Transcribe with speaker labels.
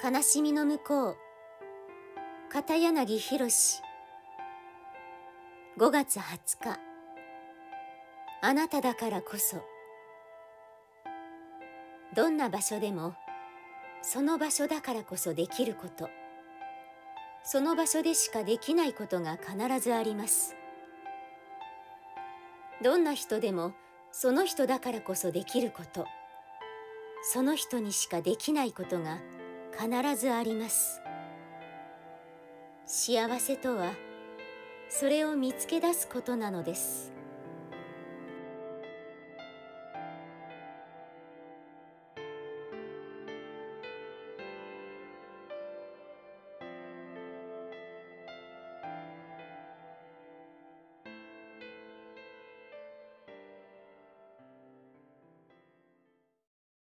Speaker 1: 悲しみの向こう、片柳宏。5月20日。あなただからこそ。どんな場所でも、その場所だからこそできること、その場所でしかできないことが必ずあります。どんな人でも、その人だからこそできること、その人にしかできないことが必ずあります。幸せとは、それを見つけ出すことなのです。